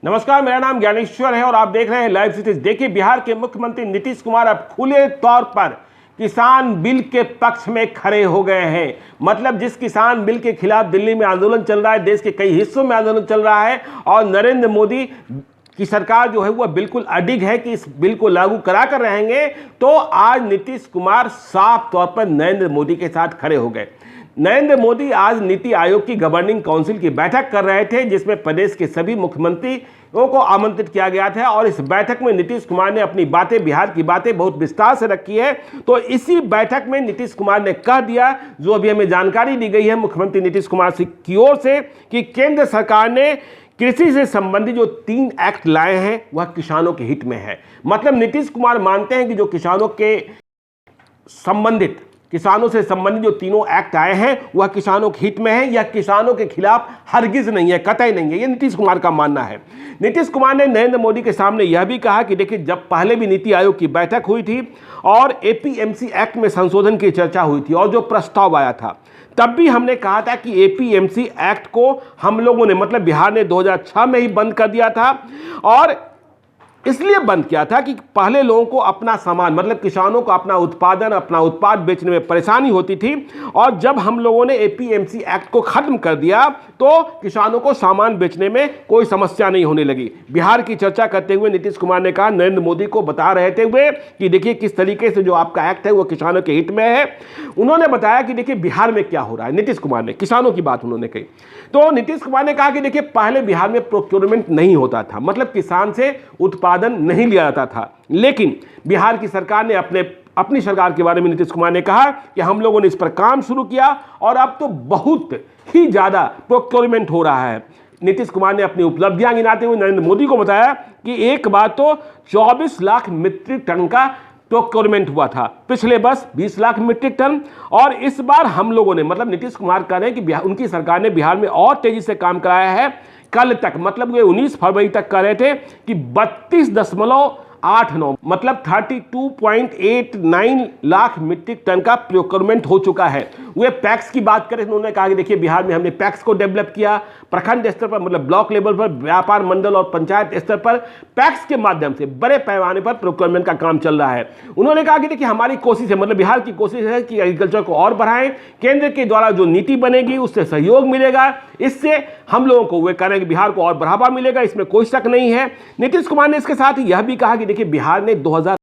नमस्कार, मेरा नाम ज्ञानेश्वर है और आप देख रहे हैं लाइव सिटीज। देखिए, बिहार के मुख्यमंत्री नीतीश कुमार अब खुले तौर पर किसान बिल के पक्ष में खड़े हो गए हैं। मतलब जिस किसान बिल के खिलाफ दिल्ली में आंदोलन चल रहा है, देश के कई हिस्सों में आंदोलन चल रहा है और नरेंद्र मोदी की सरकार जो है वह बिल्कुल अडिग है कि इस बिल को लागू करा कर रहेंगे, तो आज नीतीश कुमार साफ तौर पर नरेंद्र मोदी के साथ खड़े हो गए। नरेंद्र मोदी आज नीति आयोग की गवर्निंग काउंसिल की बैठक कर रहे थे, जिसमें प्रदेश के सभी मुख्यमंत्रियों को आमंत्रित किया गया था और इस बैठक में नीतीश कुमार ने अपनी बातें, बिहार की बातें बहुत विस्तार से रखी है। तो इसी बैठक में नीतीश कुमार ने कह दिया, जो अभी हमें जानकारी दी गई है मुख्यमंत्री नीतीश कुमार की ओर से, कि केंद्र सरकार ने कृषि से संबंधित जो 3 एक्ट लाए हैं वह किसानों के हित में है। मतलब नीतीश कुमार मानते हैं कि जो किसानों से संबंधित जो तीनों एक्ट आए हैं वह किसानों के हित में है, या किसानों के खिलाफ हरगिज नहीं है, कतई नहीं है। ये नीतीश कुमार का मानना है। नीतीश कुमार ने नरेंद्र मोदी के सामने यह भी कहा कि देखिए, जब पहले भी नीति आयोग की बैठक हुई थी और एपीएमसी एक्ट में संशोधन की चर्चा हुई थी और जो प्रस्ताव आया था, तब भी हमने कहा था कि एपीएमसी एक्ट को हम लोगों ने, मतलब बिहार ने 2006 में ही बंद कर दिया था। और इसलिए बंद किया था कि पहले लोगों को अपना सामान, मतलब किसानों को अपना उत्पाद बेचने में परेशानी होती थी, और जब हम लोगों ने एपीएमसी एक्ट को खत्म कर दिया तो किसानों को सामान बेचने में कोई समस्या नहीं होने लगी। बिहार की चर्चा करते हुए नीतीश कुमार ने कहा, नरेंद्र मोदी को बता रहे थे हुए कि देखिए किस तरीके से जो आपका एक्ट है वो किसानों के हित में है। उन्होंने बताया कि देखिए बिहार में क्या हो रहा है। नीतीश कुमार ने किसानों की बात उन्होंने कही, तो नीतीश कुमार ने कहा कि देखिए पहले बिहार में प्रोक्योरमेंट नहीं होता था, मतलब किसान से उत्पादन नहीं लिया जाता था, लेकिन बिहार की सरकार ने अपनी सरकार के बारे में नीतीश कुमार ने कहा कि हम लोगों ने इस पर काम शुरू किया और अब तो बहुत ही ज्यादा प्रोक्योरमेंट हो रहा है। नीतीश कुमार ने अपनी उपलब्धियां गिनाते हुए नरेंद्र मोदी को बताया कि एक बार तो 24 लाख मीट्रिक टन का प्रोक्योरमेंट हुआ था, पिछले वर्ष 20 लाख मीट्रिक टन, और इस बार हम लोगों ने, मतलब नीतीश कुमार कह रहे हैं कि उनकी सरकार ने बिहार में और तेजी से काम कराया है। कल तक, मतलब वे 19 फरवरी तक कह रहे थे कि 32.89, मतलब 32.89 लाख मीट्रिक टन का प्रोक्योरमेंट हो चुका है। वे पैक्स की बात करें, उन्होंने कहा कि देखिए बिहार में हमने पैक्स को डेवलप किया, प्रखंड स्तर पर, मतलब ब्लॉक लेवल पर, व्यापार मंडल और पंचायत स्तर पर पैक्स के माध्यम से बड़े पैमाने पर प्रोक्योरमेंट का काम चल रहा है। उन्होंने कहा कि देखिए हमारी कोशिश है, मतलब बिहार की कोशिश है कि एग्रीकल्चर को और बढ़ाएं, केंद्र के द्वारा जो नीति बनेगी उससे सहयोग मिलेगा, इससे हम लोगों को, वे कह रहे हैं कि बिहार को और बढ़ावा मिलेगा, इसमें कोई शक नहीं है। नीतीश कुमार ने इसके साथ यह भी कहा कि देखिए बिहार ने 2000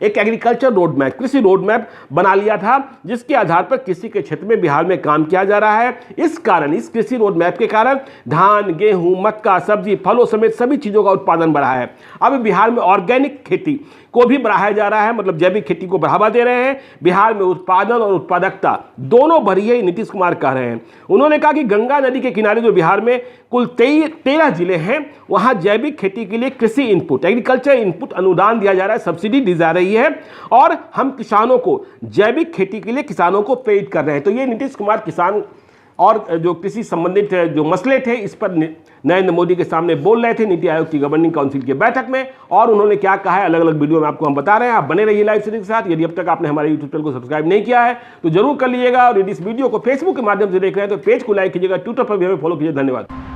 एक एग्रीकल्चर रोड मैप, कृषि रोड मैप बना लिया था, जिसके आधार पर कृषि के क्षेत्र में बिहार में काम किया जा रहा है। इस कृषि रोड मैप के कारण धान, गेहूं, मक्का, सब्जी, फलों समेत सभी चीजों का उत्पादन बढ़ा है। अब बिहार में ऑर्गेनिक खेती को भी बढ़ाया जा रहा है, मतलब जैविक खेती को बढ़ावा दे रहे हैं। बिहार में उत्पादन और उत्पादकता दोनों बढ़ी है, नीतीश कुमार कह रहे हैं। उन्होंने कहा कि गंगा नदी के किनारे जो बिहार में कुल 13 जिले हैं, वहां जैविक खेती के लिए कृषि इनपुट, एग्रीकल्चर इनपुट अनुदान दिया जा रहा है, सब्सिडी दी जा रही है, और हम किसानों को जैविक खेती के लिए किसानों को प्रेरित कर रहे हैं। तो ये नीतीश कुमार किसान और जो कृषि संबंधित जो मसले थे, इस पर नरेंद्र मोदी के सामने बोल रहे थे नीति आयोग की गवर्निंग काउंसिल की बैठक में। और उन्होंने क्या कहा है, अलग अलग वीडियो में आपको हम बता रहे हैं। आप बने रहिए लाइव सीरीज के साथ। यदि अब तक आपने हमारे यूट्यूब चैनल को सब्सक्राइब नहीं किया है तो जरूर कर लीजिएगा, और यदि इस वीडियो को फेसबुक के माध्यम से देख रहे हैं तो पेज को लाइक कीजिएगा, ट्विटर पर भी हमें फॉलो कीजिए। धन्यवाद।